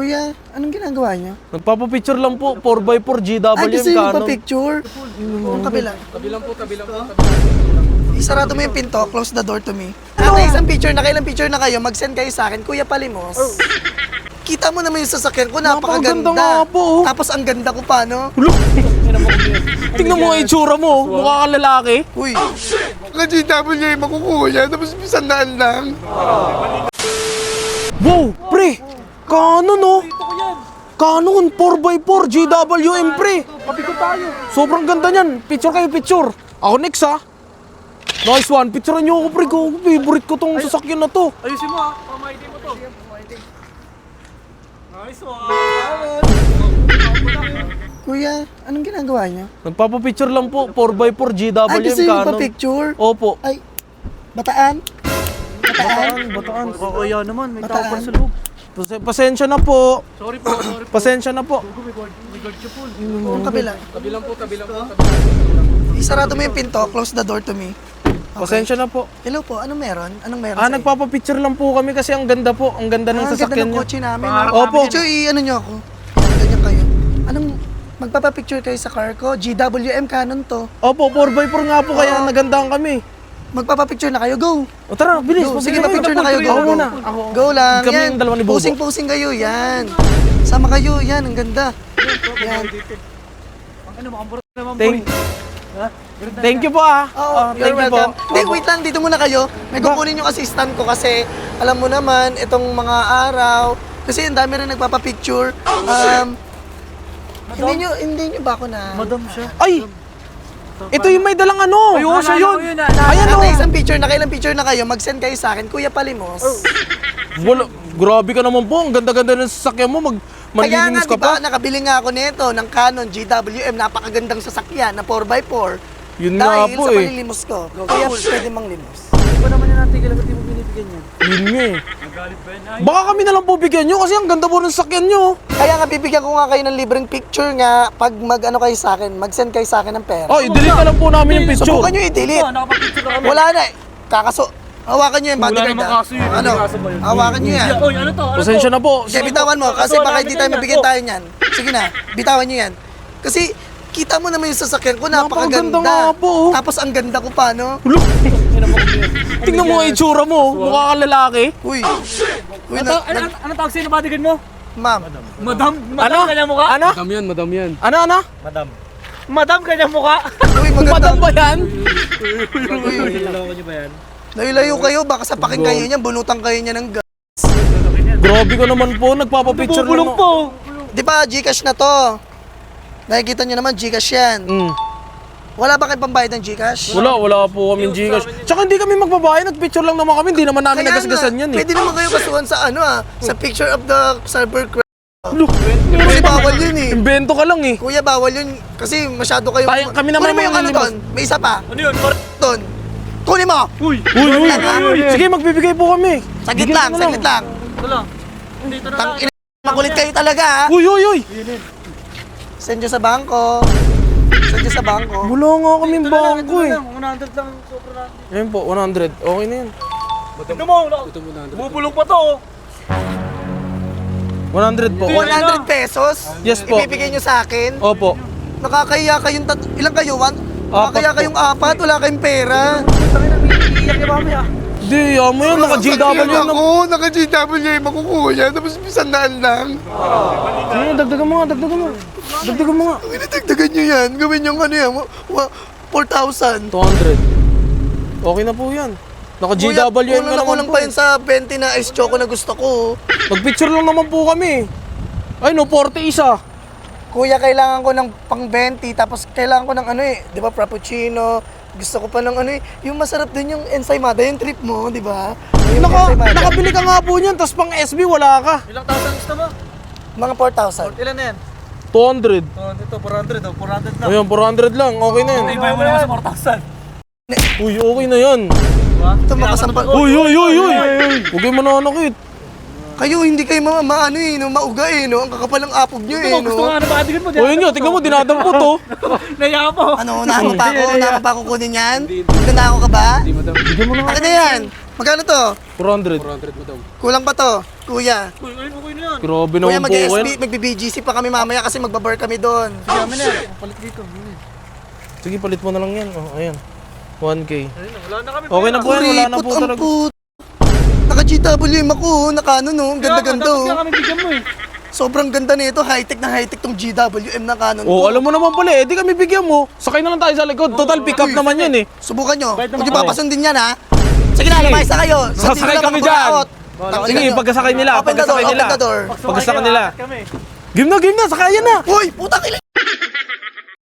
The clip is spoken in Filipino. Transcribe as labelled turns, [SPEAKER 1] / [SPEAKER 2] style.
[SPEAKER 1] Kuya, anong ginagawa niyo?
[SPEAKER 2] Nagpapapicture lang po, 4x4 GWM
[SPEAKER 1] Ay, gusto niyo
[SPEAKER 2] Canon.
[SPEAKER 1] magpa-picture? Yung kabila.
[SPEAKER 3] Kabilang po.
[SPEAKER 1] Isarado mo yung pinto, close the door to me. Ate, isang picture na kayo, ilang picture na kayo, mag-send kayo sa akin, Kuya Palimos. Kita mo naman yung sasakyan ko,
[SPEAKER 2] Napakaganda
[SPEAKER 1] napakaganda.
[SPEAKER 2] nga po, oh.
[SPEAKER 1] Tapos ang ganda ko pa, no?
[SPEAKER 2] Tingnan mo ang itsura mo, mukha kang lalaki.
[SPEAKER 1] Uy, ka-GWM makukuha yan, tapos 100 lang.
[SPEAKER 2] Wow, pre! Canon, oh! Canon, 4x4 GWM, pre!
[SPEAKER 3] Kapikot tayo.
[SPEAKER 2] Sobrang ganda niyan. Picture kayo, picture. Ako next, ha? Nice one. Picturean niyo ako, pre. Favorite ko tong sasakyan na to.
[SPEAKER 3] Ayusin mo ha. Pamahitin mo to. Nice one.
[SPEAKER 1] Kuya, anong ginagawa niyo?
[SPEAKER 2] Nagpapapicture lang po, 4x4 GWM
[SPEAKER 1] Ay, gusto niyo
[SPEAKER 2] Canon.
[SPEAKER 1] magpa-picture?
[SPEAKER 2] Opo.
[SPEAKER 1] Ay, bataan?
[SPEAKER 2] Bataan.
[SPEAKER 3] Kaya naman, may tao
[SPEAKER 1] Bataan.
[SPEAKER 3] pa sa loob.
[SPEAKER 2] Pasensya na po.
[SPEAKER 3] Sorry po.
[SPEAKER 2] Pasensya na po.
[SPEAKER 3] May guard siya po.
[SPEAKER 1] Yung kabila.
[SPEAKER 3] Kabilang po.
[SPEAKER 1] Isarado mo yung pinto, close the door to me.
[SPEAKER 2] Pasensya na po.
[SPEAKER 1] Hello po, anong meron? Anong meron
[SPEAKER 2] Ah,
[SPEAKER 1] sa'yo?
[SPEAKER 2] nagpapapicture lang po kami kasi ang ganda po. Ang ganda ng
[SPEAKER 1] Ang ganda
[SPEAKER 2] sasakyan
[SPEAKER 1] ng
[SPEAKER 2] niyo.
[SPEAKER 1] kotse namin.
[SPEAKER 3] Pangarap
[SPEAKER 1] No?
[SPEAKER 2] Opo.
[SPEAKER 1] Picture, ano nyo ako? Ganyan kayo. Anong, magpapapicture kayo sa car ko? GWM Canon to.
[SPEAKER 2] Opo, 4x4 nga po kaya nagandahan kami.
[SPEAKER 1] Magpapapicture na kayo, go!
[SPEAKER 2] O tara, bilis.
[SPEAKER 1] Go. Sige,
[SPEAKER 2] Pag-picture
[SPEAKER 1] pa-picture na kayo, go,
[SPEAKER 2] Ako
[SPEAKER 1] go.
[SPEAKER 2] muna. Ako.
[SPEAKER 1] Go lang,
[SPEAKER 2] Kami
[SPEAKER 1] yan.
[SPEAKER 2] yung dalawa ni Bobo.
[SPEAKER 1] Pusing-pusing kayo, yan. Sama kayo, yan, ang ganda. Yan.
[SPEAKER 3] Ano, makambura naman
[SPEAKER 2] Thank, thank you po, ah.
[SPEAKER 1] Oo,
[SPEAKER 2] Ah,
[SPEAKER 1] you're
[SPEAKER 2] thank you po.
[SPEAKER 1] welcome. Hindi, wait lang, dito muna kayo. May kukunin yung assistant ko kasi alam mo naman, itong mga araw, kasi ang dami rin nagpapapicture. Hindi nyo ba ako na...
[SPEAKER 3] Madam siya.
[SPEAKER 2] Ay! Ito yung may dalang ano.
[SPEAKER 3] Ayun, siya yun.
[SPEAKER 2] Ayan o.
[SPEAKER 1] Ate, isang picture na kayo, ilang picture na kayo, mag-send kayo sa akin, Kuya Palimos.
[SPEAKER 2] Wala, grabe ka naman po. Ang ganda-ganda ng sasakyan mo.
[SPEAKER 1] Kaya nga,
[SPEAKER 2] Manlilinis ka
[SPEAKER 1] di ba,
[SPEAKER 2] pa.
[SPEAKER 1] nakabili nga ako nito ng Canon GWM, napakagandang sasakyan na 4x4.
[SPEAKER 2] Yun nga
[SPEAKER 1] Dahil
[SPEAKER 2] po
[SPEAKER 1] sa
[SPEAKER 2] eh.
[SPEAKER 1] panilimos ko. Kuya, pwede mang limos.
[SPEAKER 3] Hindi pa naman natin kailan di mo binibigyan yan.
[SPEAKER 2] Yun nga eh.
[SPEAKER 3] Nagalit ba yan?
[SPEAKER 2] Baka kami na lang po bigyan nyo kasi ang ganda po ng sasakyan nyo.
[SPEAKER 1] Kaya nga, bibigyan ko nga kayo ng libreng picture nga pag mag-ano kayo sa akin, mag-send kayo sa akin ng pera.
[SPEAKER 2] Oh, i-delete na lang po namin yung picture.
[SPEAKER 1] Subukan nyo i-delete.
[SPEAKER 3] Nakapag-picture na kami.
[SPEAKER 1] Wala na eh. Kakaso. Hawakan nyo yung
[SPEAKER 3] Wala
[SPEAKER 1] bodyguard.
[SPEAKER 3] namang
[SPEAKER 1] ah.
[SPEAKER 3] kaso yun.
[SPEAKER 1] Ano?
[SPEAKER 3] May kaso ba yun?
[SPEAKER 1] Hawakan nyo yan.
[SPEAKER 3] Oy, ano to? Ano
[SPEAKER 2] Pasensya
[SPEAKER 3] to?
[SPEAKER 2] na po.
[SPEAKER 1] Sige, bitawan mo. Kasi baka hindi tayo mabigyan tayo niyan. Sige na, bitawan nyo yan. Kasi kita mo naman yung sasakyan ko,
[SPEAKER 2] Napakaganda
[SPEAKER 1] napakaganda.
[SPEAKER 2] nga po, oh.
[SPEAKER 1] Tapos ang ganda ko pa, no?
[SPEAKER 2] Tingnan mo ang itsura mo. Mukha kang lalaki.
[SPEAKER 1] Uy. Uy,
[SPEAKER 3] Ano tawag sa'yo na bodyguard mo?
[SPEAKER 1] ma'am.
[SPEAKER 3] Madam?
[SPEAKER 2] Ano?
[SPEAKER 3] Kanya mukha?
[SPEAKER 2] Ano?
[SPEAKER 3] Madam yan.
[SPEAKER 2] Ano?
[SPEAKER 3] Madam kanya mukha?
[SPEAKER 1] Uy, maganda.
[SPEAKER 2] Madam ba yan?
[SPEAKER 3] Nilalawan niyo ba yan?
[SPEAKER 1] Layo-layo kayo, baka sapakin kayo niyan, bunutan kayo niya ng
[SPEAKER 2] Grabe ka naman po. Nagpapapicture lang.
[SPEAKER 3] Bubulong po.
[SPEAKER 1] Di ba, Gcash na to? Nakikita niyo naman, Gcash yan. Wala ba kayong pambayad ng Gcash?
[SPEAKER 2] Wala po kami Gcash. Tsaka hindi kami magbabayad. Nagpicture lang naman kami. Hindi naman namin
[SPEAKER 1] Kaya
[SPEAKER 2] nagasgasan
[SPEAKER 1] nga,
[SPEAKER 2] yan eh.
[SPEAKER 1] pwede naman kayo kasuhan sa ano sa picture of the cyber crime.
[SPEAKER 2] Look,
[SPEAKER 1] Kasi bawal yun eh.
[SPEAKER 2] Invento ka lang eh.
[SPEAKER 1] Kuya, bawal yun kasi masyado kayo.
[SPEAKER 2] Kami naman
[SPEAKER 1] Kunin mo yung ano
[SPEAKER 2] manlilimas.
[SPEAKER 1] doon. May isa pa.
[SPEAKER 3] Ano yun?
[SPEAKER 1] Doon. Kunin mo.
[SPEAKER 3] Uy!
[SPEAKER 2] Uy. Sige, magbibigay po kami.
[SPEAKER 1] Saglit
[SPEAKER 2] Bigyan
[SPEAKER 1] lang,
[SPEAKER 2] mo
[SPEAKER 1] saglit lang.
[SPEAKER 3] Ito lang. Dito na
[SPEAKER 1] Tang
[SPEAKER 3] lang.
[SPEAKER 1] makulit kayo talaga ha.
[SPEAKER 2] Uy.
[SPEAKER 1] Send nyo sa bangko. Send nyo sa bangko.
[SPEAKER 2] Wala nga kaming bangko eh.
[SPEAKER 3] 100 lang. Sobra natin.
[SPEAKER 2] Ayun po, 100. Okay na yan.
[SPEAKER 3] Ito mo. Bubulong pa to.
[SPEAKER 2] 100 po.
[SPEAKER 1] 100 pesos?
[SPEAKER 2] Yes po.
[SPEAKER 1] Ibibigay nyo sa akin?
[SPEAKER 2] Opo.
[SPEAKER 1] Nakakahiya kayong ilang kayo? Nakakahiya kayong apat, wala kayong pera.
[SPEAKER 3] Iyak ka mamaya.
[SPEAKER 2] Di, mo yan. Naka-GW na.
[SPEAKER 1] ako, naka-GW, makukuha yan, tapos 100 lang.
[SPEAKER 2] Sige, dagdagan mo nga. Dagdagan mo nga.
[SPEAKER 1] Dagdagan nyo yan, gawin nyo ano yan, 4,000.
[SPEAKER 2] 200. Okay na po yan. Naka-GW ka naman
[SPEAKER 1] Kulang
[SPEAKER 2] po.
[SPEAKER 1] pa yun sa 20 na ice choco na gusto ko.
[SPEAKER 2] Mag-picture lang naman po kami. Ay no, 40 isa.
[SPEAKER 1] Kuya, kailangan ko ng pang 20, tapos kailangan ko ng ano eh, di ba, frappuccino. Gusto ko pa ng ano eh, yung masarap din yung ensaymada, yung trip mo, di ba? Yung ensaymada.
[SPEAKER 2] Nakabili ka nga po niyan, tapos pang SB wala ka.
[SPEAKER 3] Ilang thousand gusto mo?
[SPEAKER 1] Mga 4,000.
[SPEAKER 3] Ilan na yan?
[SPEAKER 2] 200.
[SPEAKER 3] Ito, 400. 400 na.
[SPEAKER 2] Ayun, 400 lang. Okay na yan.
[SPEAKER 3] Ibay mo naman sa 4,000.
[SPEAKER 2] Uy, okay na yan.
[SPEAKER 1] Ito makasampal.
[SPEAKER 2] Uy. Huwag kayo mananakit.
[SPEAKER 1] Kayo, hindi kayo maano eh, no? Mauga eh, no? Ang kakapal ng apog nyo eh,
[SPEAKER 3] Gusto
[SPEAKER 1] no?
[SPEAKER 3] nga na bodyguard mo.
[SPEAKER 2] O yun nga, tingnan mo, dinadampot to.
[SPEAKER 3] Naya po.
[SPEAKER 1] Ano, unahan mo pa ako? Unahan mo pa ako kunin yan? Nandako ka ba?
[SPEAKER 2] Bigyan mo na nga.
[SPEAKER 1] Akin na yan. Magkano to?
[SPEAKER 2] 400.
[SPEAKER 3] 400 mo daw.
[SPEAKER 1] Kulang pa to, kuya.
[SPEAKER 3] Uy, ayun, okay na yan.
[SPEAKER 2] Grabe
[SPEAKER 1] Kuya,
[SPEAKER 2] naman po yan.
[SPEAKER 1] mag-BGC pa kami mamaya kasi magbabar kami doon.
[SPEAKER 3] Kami na yan. Palit dito.
[SPEAKER 2] Sige, palit mo na lang yan. Oh, ayan. 1K.
[SPEAKER 3] Ayun na, wala na kami.
[SPEAKER 2] Okay na po yan, wala na po
[SPEAKER 1] Kuripot ang
[SPEAKER 2] talaga.
[SPEAKER 1] put. Naka-GWM ako, naka ano no, ang ganda-ganda
[SPEAKER 3] Dapat
[SPEAKER 1] oh.
[SPEAKER 3] kami bigyan mo eh.
[SPEAKER 1] Sobrang ganda nito, high-tech na high-tech tong GWM na Canon
[SPEAKER 2] Oh,
[SPEAKER 1] ko.
[SPEAKER 2] alam mo naman pala eh, di kami bigyan mo. Sakay na lang tayo sa likod. Total pick up
[SPEAKER 1] Uy,
[SPEAKER 2] naman yan eh.
[SPEAKER 1] Subukan nyo,
[SPEAKER 3] Kahit
[SPEAKER 1] huwag
[SPEAKER 3] naman
[SPEAKER 1] nyo
[SPEAKER 3] ako.
[SPEAKER 1] papasundin yan ha. Sige na, lumayas na kayo.
[SPEAKER 2] Sasakay kami dyan. Sige, pagkasakay nila,
[SPEAKER 1] Open the door,
[SPEAKER 2] pagkasakay
[SPEAKER 1] open
[SPEAKER 2] nila.
[SPEAKER 1] the door.
[SPEAKER 2] Pagkasakay nila.
[SPEAKER 3] Kami.
[SPEAKER 2] Game na, sakayan na.
[SPEAKER 1] Uy, puta kila.